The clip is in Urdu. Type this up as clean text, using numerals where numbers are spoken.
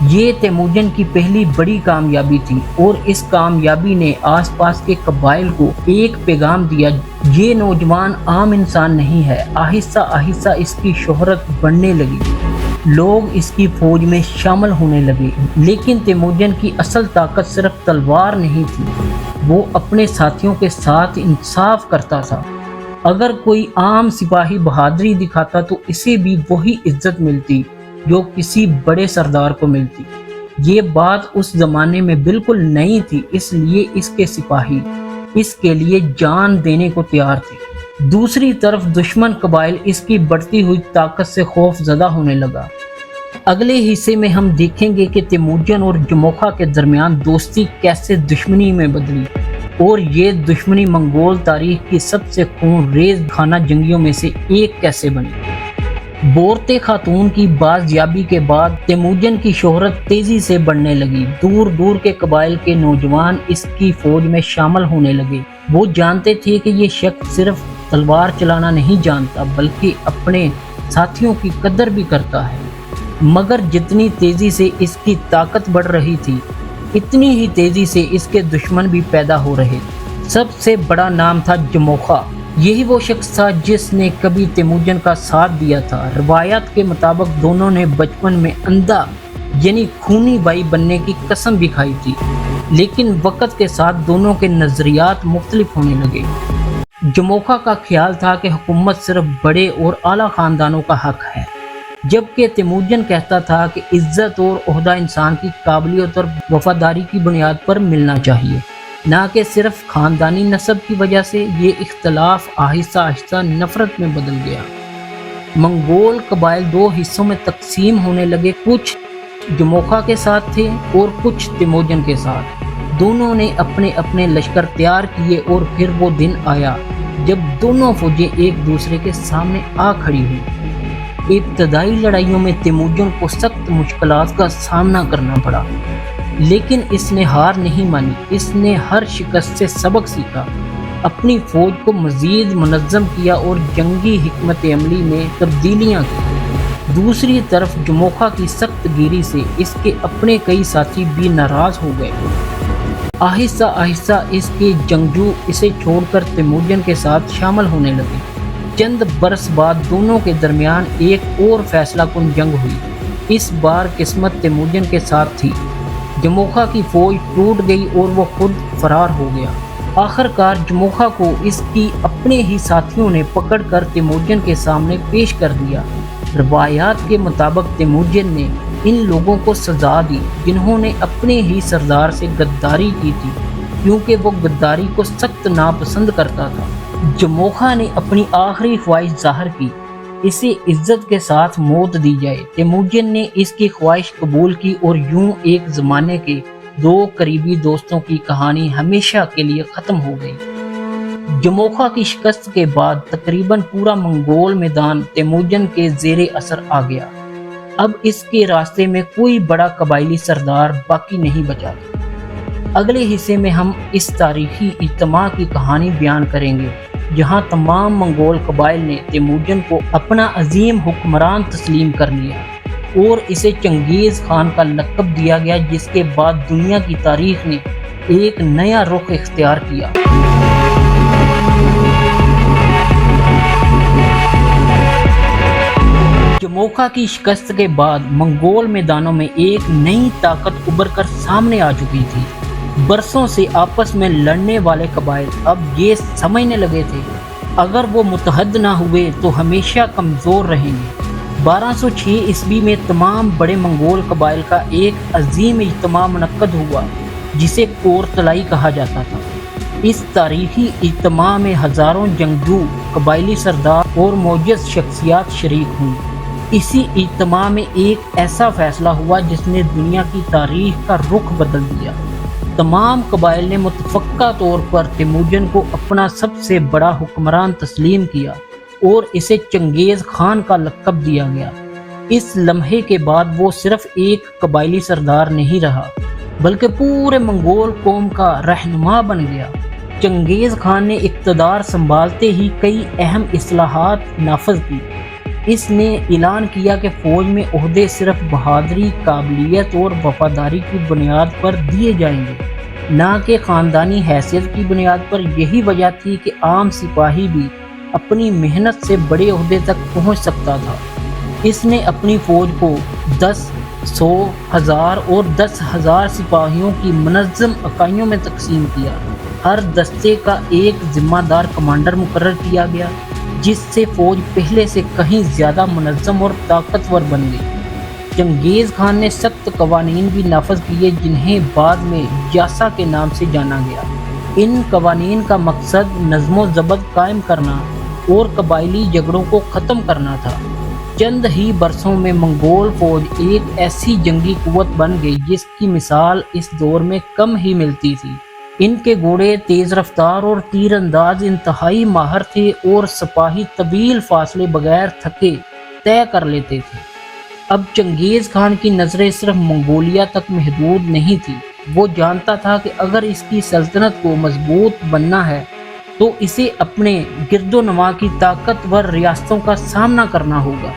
یہ تیموجن کی پہلی بڑی کامیابی تھی اور اس کامیابی نے آس پاس کے قبائل کو ایک پیغام دیا، یہ نوجوان عام انسان نہیں ہے۔ آہستہ آہستہ اس کی شہرت بڑھنے لگی، لوگ اس کی فوج میں شامل ہونے لگے، لیکن تیموجن کی اصل طاقت صرف تلوار نہیں تھی، وہ اپنے ساتھیوں کے ساتھ انصاف کرتا تھا۔ اگر کوئی عام سپاہی بہادری دکھاتا تو اسے بھی وہی عزت ملتی جو کسی بڑے سردار کو ملتی۔ یہ بات اس زمانے میں بالکل نئی تھی، اس لیے اس کے سپاہی اس کے لیے جان دینے کو تیار تھے۔ دوسری طرف دشمن قبائل اس کی بڑھتی ہوئی طاقت سے خوف زدہ ہونے لگا۔ اگلے حصے میں ہم دیکھیں گے کہ تیموجن اور جموخا کے درمیان دوستی کیسے دشمنی میں بدلی، اور یہ دشمنی منگول تاریخ کی سب سے خون ریز خانہ جنگیوں میں سے ایک کیسے بنی۔ بورتے خاتون کی بازیابی کے بعد تیموجن کی شہرت تیزی سے بڑھنے لگی، دور دور کے قبائل کے نوجوان اس کی فوج میں شامل ہونے لگے۔ وہ جانتے تھے کہ یہ شخص صرف تلوار چلانا نہیں جانتا بلکہ اپنے ساتھیوں کی قدر بھی کرتا ہے۔ مگر جتنی تیزی سے اس کی طاقت بڑھ رہی تھی، اتنی ہی تیزی سے اس کے دشمن بھی پیدا ہو رہے۔ سب سے بڑا نام تھا جموخا۔ یہی وہ شخص تھا جس نے کبھی تیموجن کا ساتھ دیا تھا۔ روایات کے مطابق دونوں نے بچپن میں اندھا یعنی خونی بھائی بننے کی قسم بھی کھائی تھی، لیکن وقت کے ساتھ دونوں کے نظریات مختلف ہونے لگے۔ جموخا کا خیال تھا کہ حکومت صرف بڑے اور اعلیٰ خاندانوں کا حق ہے، جبکہ تیموجن کہتا تھا کہ عزت اور عہدہ انسان کی قابلیت اور وفاداری کی بنیاد پر ملنا چاہیے، نہ کہ صرف خاندانی نسب کی وجہ سے۔ یہ اختلاف آہستہ آہستہ نفرت میں بدل گیا۔ منگول قبائل دو حصوں میں تقسیم ہونے لگے، کچھ جموخا کے ساتھ تھے اور کچھ تیموجن کے ساتھ۔ دونوں نے اپنے اپنے لشکر تیار کیے اور پھر وہ دن آیا جب دونوں فوجیں ایک دوسرے کے سامنے آ کھڑی ہوئی۔ ابتدائی لڑائیوں میں تیموجن کو سخت مشکلات کا سامنا کرنا پڑا، لیکن اس نے ہار نہیں مانی۔ اس نے ہر شکست سے سبق سیکھا، اپنی فوج کو مزید منظم کیا اور جنگی حکمت عملی میں تبدیلیاں کی۔ دوسری طرف جموخا کی سخت گیری سے اس کے اپنے کئی ساتھی بھی ناراض ہو گئے۔ آہستہ آہستہ اس کے جنگجو اسے چھوڑ کر تیموجن کے ساتھ شامل ہونے لگے۔ چند برس بعد دونوں کے درمیان ایک اور فیصلہ کن جنگ ہوئی۔ اس بار قسمت تیموجن کے ساتھ تھی۔ جموخا کی فوج ٹوٹ گئی اور وہ خود فرار ہو گیا۔ آخر کار جموخا کو اس کی اپنے ہی ساتھیوں نے پکڑ کر تیموجن کے سامنے پیش کر دیا۔ روایات کے مطابق تیموجن نے ان لوگوں کو سزا دی جنہوں نے اپنے ہی سردار سے غداری کی تھی، کیونکہ وہ غداری کو سخت ناپسند کرتا تھا۔ جموخا نے اپنی آخری خواہش ظاہر کی، اسے عزت کے ساتھ موت دی جائے۔ تیموجن نے اس کی خواہش قبول کی اور یوں ایک زمانے کے دو قریبی دوستوں کی کہانی ہمیشہ کے لیے ختم ہو گئی۔ جموخا کی شکست کے بعد تقریباً پورا منگول میدان تیموجن کے زیر اثر آ گیا۔ اب اس کے راستے میں کوئی بڑا قبائلی سردار باقی نہیں بچا تھا۔ اگلے حصے میں ہم اس تاریخی اجتماع کی کہانی بیان کریں گے جہاں تمام منگول قبائل نے تیموجن کو اپنا عظیم حکمران تسلیم کر لیا اور اسے چنگیز خان کا لقب دیا گیا، جس کے بعد دنیا کی تاریخ نے ایک نیا رخ اختیار کیا۔ جموخا کی شکست کے بعد منگول میدانوں میں ایک نئی طاقت ابھر کر سامنے آ چکی تھی۔ برسوں سے آپس میں لڑنے والے قبائل اب یہ سمجھنے لگے تھے اگر وہ متحد نہ ہوئے تو ہمیشہ کمزور رہیں گے۔ 1206 عیسوی میں تمام بڑے منگول قبائل کا ایک عظیم اجتماع منعقد ہوا جسے کورتلائی کہا جاتا تھا۔ اس تاریخی اجتماع میں ہزاروں جنگجو، قبائلی سردار اور معزز شخصیات شریک ہوئیں۔ اسی اجتماع میں ایک ایسا فیصلہ ہوا جس نے دنیا کی تاریخ کا رخ بدل دیا۔ تمام قبائل نے متفقہ طور پر تیموجن کو اپنا سب سے بڑا حکمران تسلیم کیا اور اسے چنگیز خان کا لقب دیا گیا۔ اس لمحے کے بعد وہ صرف ایک قبائلی سردار نہیں رہا بلکہ پورے منگول قوم کا رہنما بن گیا۔ چنگیز خان نے اقتدار سنبھالتے ہی کئی اہم اصلاحات نافذ کی۔ اس نے اعلان کیا کہ فوج میں عہدے صرف بہادری، قابلیت اور وفاداری کی بنیاد پر دیے جائیں گے، نہ کہ خاندانی حیثیت کی بنیاد پر۔ یہی وجہ تھی کہ عام سپاہی بھی اپنی محنت سے بڑے عہدے تک پہنچ سکتا تھا۔ اس نے اپنی فوج کو 10، 100، 1000 اور 10,000 سپاہیوں کی منظم اکائیوں میں تقسیم کیا۔ ہر دستے کا ایک ذمہ دار کمانڈر مقرر کیا گیا، جس سے فوج پہلے سے کہیں زیادہ منظم اور طاقتور بن گئی۔ چنگیز خان نے سخت قوانین بھی نافذ کیے، جنہیں بعد میں جاسا کے نام سے جانا گیا۔ ان قوانین کا مقصد نظم و ضبط قائم کرنا اور قبائلی جھگڑوں کو ختم کرنا تھا۔ چند ہی برسوں میں منگول فوج ایک ایسی جنگی قوت بن گئی جس کی مثال اس دور میں کم ہی ملتی تھی۔ ان کے گھوڑے تیز رفتار اور تیر انداز انتہائی ماہر تھے اور سپاہی طویل فاصلے بغیر تھکے طے کر لیتے تھے۔ اب چنگیز خان کی نظریں صرف منگولیا تک محدود نہیں تھیں۔ وہ جانتا تھا کہ اگر اس کی سلطنت کو مضبوط بننا ہے تو اسے اپنے گرد و نواح کی طاقتور ریاستوں کا سامنا کرنا ہوگا۔